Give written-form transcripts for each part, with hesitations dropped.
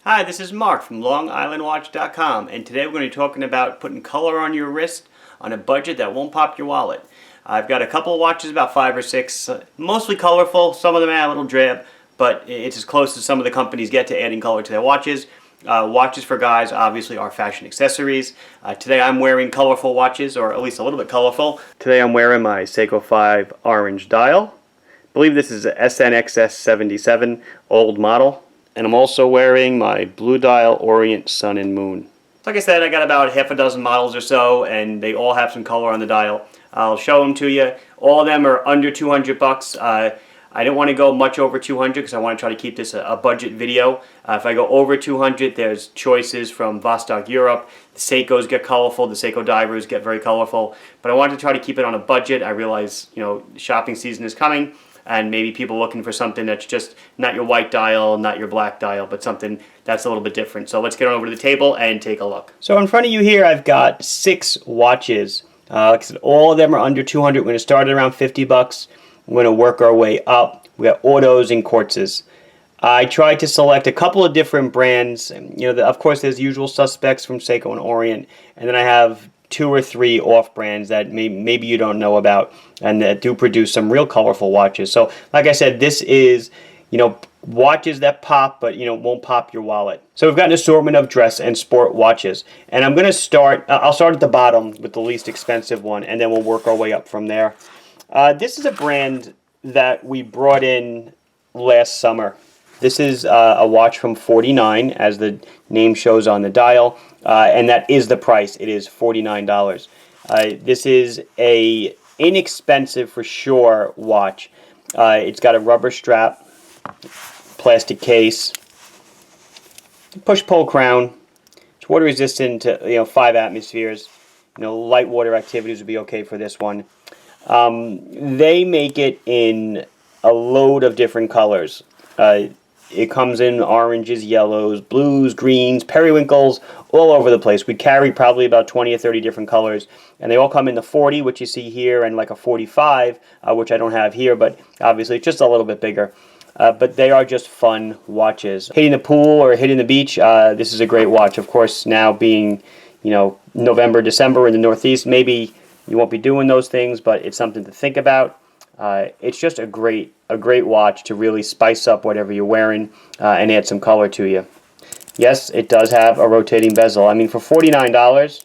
Hi, this is Mark from LongIslandWatch.com, and today we're going to be talking about putting color on your wrist on a budget that won't pop your wallet. I've got a couple of watches, about 5 or 6, mostly colorful. Some of them are a little drab, but it's as close as some of the companies get to adding color to their watches. Watches for guys obviously are fashion accessories. Today I'm wearing colorful watches, or at least a little bit colorful. Today I'm wearing my Seiko 5 orange dial. I believe this is a SNXS77 old model. And I'm also wearing my blue dial Orient Sun and Moon. Like I said, I got about half a dozen models or so, and they all have some color on the dial. I'll show them to you. All of them are under 200 bucks. I didn't want to go much over 200 because I want to try to keep this a budget video. If I go over 200, there's choices from Vostok Europe. The Seikos get colorful. The Seiko divers get very colorful. But I wanted to try to keep it on a budget. I realize, shopping season is coming, and maybe people looking for something that's just not your white dial, not your black dial, but something that's a little bit different. So let's get on over to the table and take a look. So in front of you here, I've got 6 watches. Like I said, all of them are under 200. We're going to start at around 50 bucks. We're going to work our way up. We got autos and quartzes. I tried to select a couple of different brands. Of course, there's usual suspects from Seiko and Orient, and then I have 2 or 3 off brands that maybe you don't know about and that do produce some real colorful watches. So like I said, this is watches that pop, but won't pop your wallet. So we've got an assortment of dress and sport watches, and I'm going to start I'll start at the bottom with the least expensive one, and then we'll work our way up from there. This is a brand that we brought in last summer. This is a watch from 49, as the name shows on the dial, and that is the price. It is $49. This is a inexpensive, for sure, watch. It's got a rubber strap, plastic case, push-pull crown. It's water resistant to 5 atmospheres. Light water activities would be okay for this one. They make it in a load of different colors. It comes in oranges, yellows, blues, greens, periwinkles, all over the place. We carry probably about 20 or 30 different colors, and they all come in the 40, which you see here, and like a 45, which I don't have here, but obviously it's just a little bit bigger. But they are just fun watches. Hitting the pool or hitting the beach, this is a great watch. Of course, now being, November, December in the Northeast, maybe you won't be doing those things, but it's something to think about. It's just a great watch to really spice up whatever you're wearing and add some color to you. Yes, it does have a rotating bezel. I mean, for $49,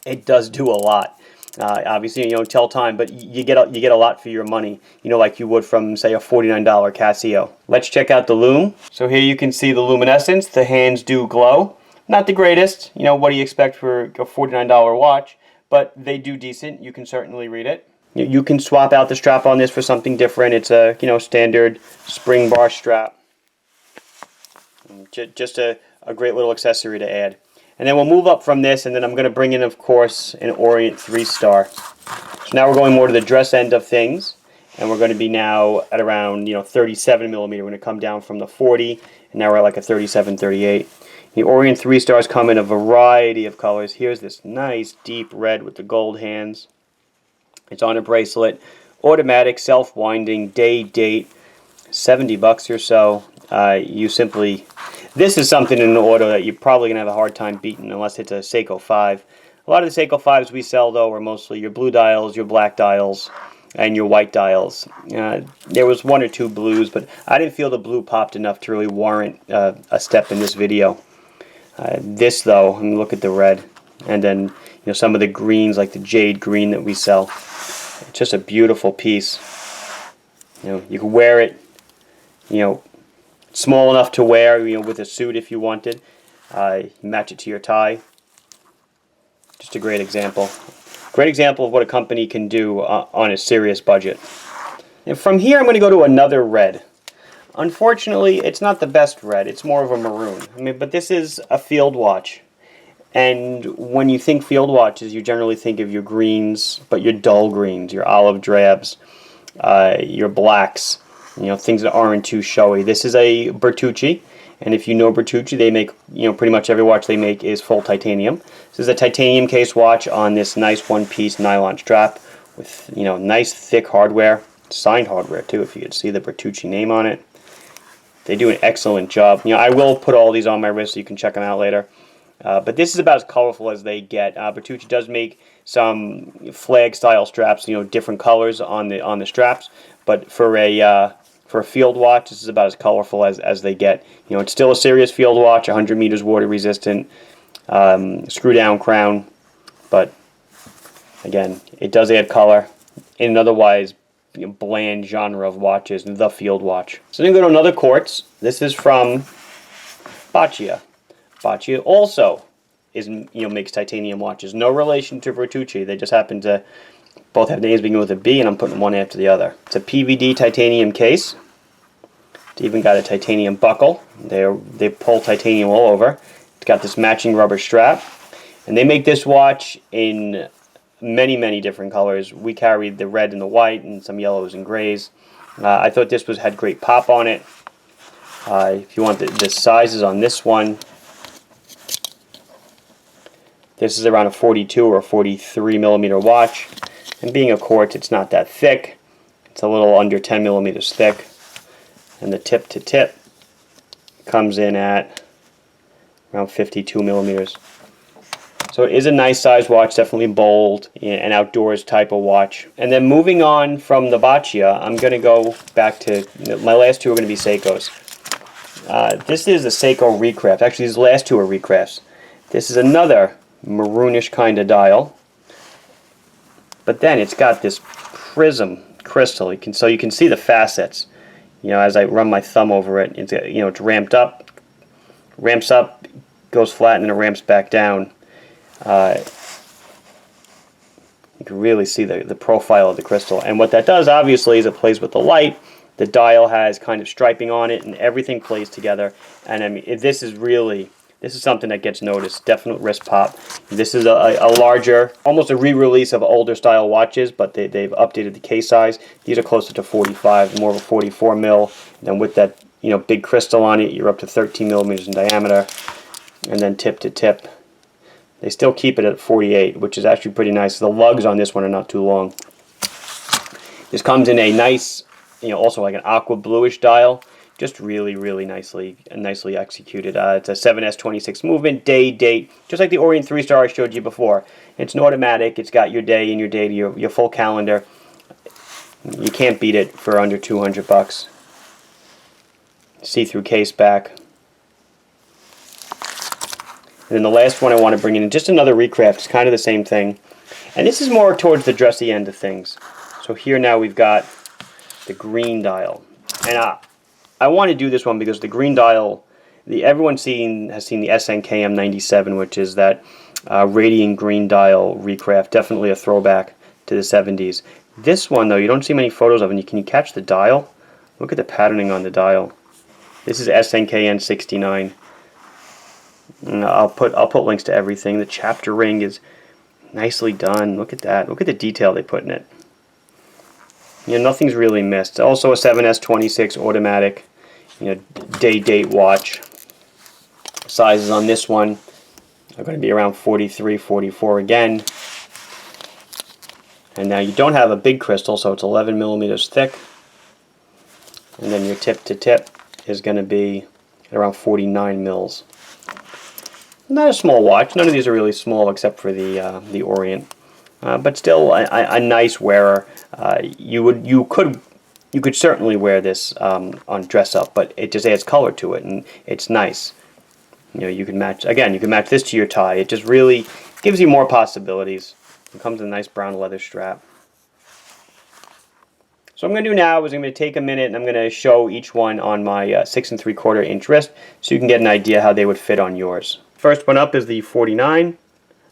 it does do a lot. Obviously, you don't tell time, but you get a lot for your money. Like you would from, say, a $49 Casio. Let's check out the Loom. So here you can see the luminescence. The hands do glow. Not the greatest. What do you expect for a $49 watch? But they do decent. You can certainly read it. You can swap out the strap on this for something different. It's a standard spring bar strap. Just a great little accessory to add. And then we'll move up from this, and then I'm going to bring in, of course, an Orient 3-star. So now we're going more to the dress end of things, and we're going to be now at around 37 millimeter. We're going to come down from the 40, and now we're at like a 37, 38. The Orient 3-stars come in a variety of colors. Here's this nice deep red with the gold hands. It's on a bracelet, automatic, self-winding, date, 70 bucks or so. This is something in an auto that you're probably going to have a hard time beating unless it's a Seiko 5. A lot of the Seiko 5s we sell, though, are mostly your blue dials, your black dials, and your white dials. There was 1 or 2 blues, but I didn't feel the blue popped enough to really warrant a step in this video. This, though, look at the red, and then some of the greens, like the jade green that we sell. It's just a beautiful piece. You can wear it, small enough to wear, with a suit if you wanted. Match it to your tie. Just a great example. Great example of what a company can do on a serious budget. And from here, I'm going to go to another red. Unfortunately, it's not the best red. It's more of a maroon. But this is a field watch. And when you think field watches, you generally think of your greens, but your dull greens, your olive drabs, your blacks, things that aren't too showy. This is a Bertucci, and if you know Bertucci, they make, pretty much every watch they make is full titanium. This is a titanium case watch on this nice one-piece nylon strap with, nice thick hardware, signed hardware too, if you could see the Bertucci name on it. They do an excellent job. You know, I will put all these on my wrist so you can check them out later. But this is about as colorful as they get. Bertucci does make some flag-style straps, you know, different colors on the straps. But for a field watch, this is about as colorful as they get. You know, it's still a serious field watch, 100 meters water resistant, screw-down crown. But again, it does add color in an otherwise bland genre of watches, the field watch. So then we go to another quartz. This is from Boccia. Boccia also makes titanium watches. No relation to Bertucci. They just happen to both have names beginning with a B, and I'm putting one after the other. It's a PVD titanium case. It's even got a titanium buckle. They pull titanium all over. It's got this matching rubber strap, and they make this watch in many different colors. We carried the red and the white and some yellows and grays. I thought this had great pop on it. If you want the sizes on this one, this is around a 42 or a 43 millimeter watch, and being a quartz, it's not that thick. It's a little under 10 millimeters thick, and the tip to tip comes in at around 52 millimeters. So it is a nice size watch, definitely bold, an outdoors type of watch. And then moving on from the Boccia, I'm going to go back to, my last two are going to be Seikos. This is the Seiko Recraft. Actually, these last two are Recrafts. This is another maroonish kind of dial. But then it's got this prism crystal. So you can see the facets. You know, as I run my thumb over it, it's ramped up, ramps up, goes flat, and then it ramps back down. You can really see the profile of the crystal, and what that does obviously is it plays with the light. The dial has kind of striping on it, and everything plays together. And I mean, this is something that gets noticed. Definite wrist pop. This is a larger, almost a re-release of older style watches, but they've updated the case size. These are closer to 45, more of a 44 mil. And then with that big crystal on it, you're up to 13 millimeters in diameter, and then tip to tip. They still keep it at 48, which is actually pretty nice. The lugs on this one are not too long. This comes in a nice, also like an aqua bluish dial. Just really nicely executed. It's a 7S26 movement, day, date, just like the Orient 3-star I showed you before. It's an automatic. It's got your day and your date, your full calendar. You can't beat it for under 200 bucks. See-through case back. And then the last one I want to bring in, just another Recraft. It's kind of the same thing. And this is more towards the dressy end of things. So here now we've got the green dial. And I want to do this one because the green dial, everyone has seen the SNKM 97, which is that radiant green dial Recraft. Definitely a throwback to the 70s. This one, though, you don't see many photos of, and can you catch the dial? Look at the patterning on the dial. This is SNKN 69. I'll put links to everything. The chapter ring is nicely done. Look at that. Look at the detail they put in it. Nothing's really missed. Also a 7S26 automatic, date watch. Sizes on this one are going to be around 43, 44 again. And now you don't have a big crystal, so it's 11 millimeters thick. And then your tip to tip is going to be around 49 mils. Not a small watch. None of these are really small except for the Orient, but still a nice wearer. You could certainly wear this on dress up, but it just adds color to it, and it's nice. You can match this to your tie. It just really gives you more possibilities. It comes in a nice brown leather strap. So what I'm going to do now is I'm going to take a minute and I'm going to show each one on my 6 3/4 inch wrist, so you can get an idea how they would fit on yours. First one up is the 49.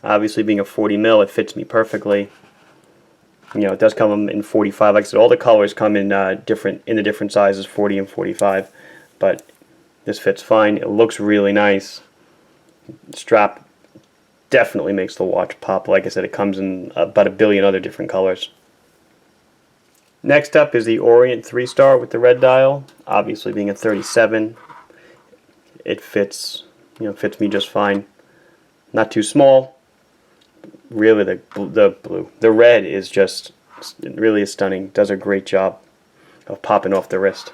Obviously, being a 40 mil, it fits me perfectly. It does come in 45. Like I said, all the colors come in the different sizes, 40 and 45. But this fits fine. It looks really nice. The strap definitely makes the watch pop. Like I said, it comes in about a billion other different colors. Next up is the Orient 3-star with the red dial. Obviously, being a 37, it fits me just fine. Not too small. Really, the red is just really stunning. Does a great job of popping off the wrist.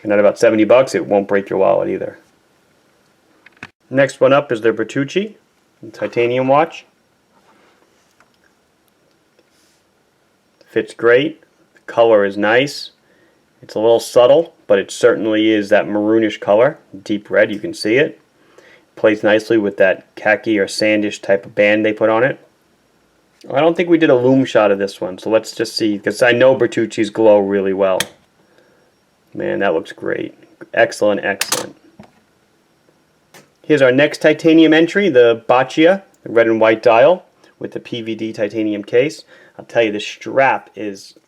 And at about 70 bucks, it won't break your wallet either. Next one up is the Bertucci titanium watch. Fits great. The color is nice. It's a little subtle, but it certainly is that maroonish color. Deep red, you can see it. Plays nicely with that khaki or sandish type of band they put on it. I don't think we did a Loom shot of this one, so let's just see, because I know Bertucci's glow really well. Man, that looks great. Excellent, excellent. Here's our next titanium entry, the Boccia, the red and white dial with the PVD titanium case. I'll tell you, the strap is,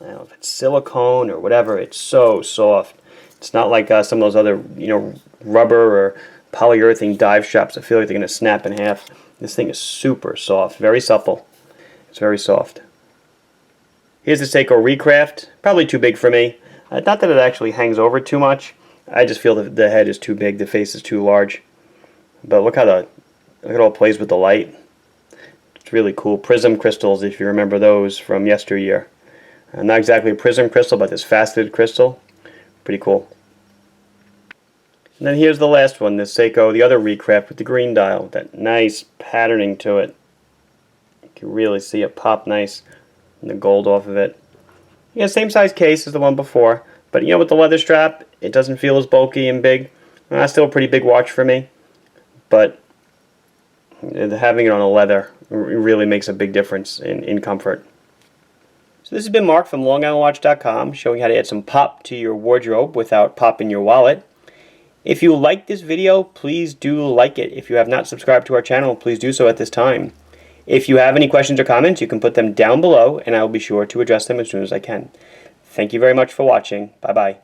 I don't know if it's silicone or whatever, it's so soft. It's not like some of those other, rubber or polyurethane dive straps. I feel like they're going to snap in half. This thing is super soft, very supple. It's very soft. Here's the Seiko Recraft, probably too big for me. Not that it actually hangs over too much. I just feel that the head is too big, the face is too large. But look how it all plays with the light. It's really cool. Prism crystals, if you remember those from yesteryear. Not exactly a prism crystal, but this faceted crystal. Pretty cool. And then here's the last one, the Seiko, the other Recraft with the green dial. That nice patterning to it. You can really see it pop nice and the gold off of it. Yeah, same size case as the one before, but with the leather strap, it doesn't feel as bulky and big. Still a pretty big watch for me, but having it on a leather really makes a big difference in comfort. So this has been Mark from LongIslandWatch.com, showing how to add some pop to your wardrobe without popping your wallet. If you like this video, please do like it. If you have not subscribed to our channel, please do so at this time. If you have any questions or comments, you can put them down below, and I will be sure to address them as soon as I can. Thank you very much for watching. Bye-bye.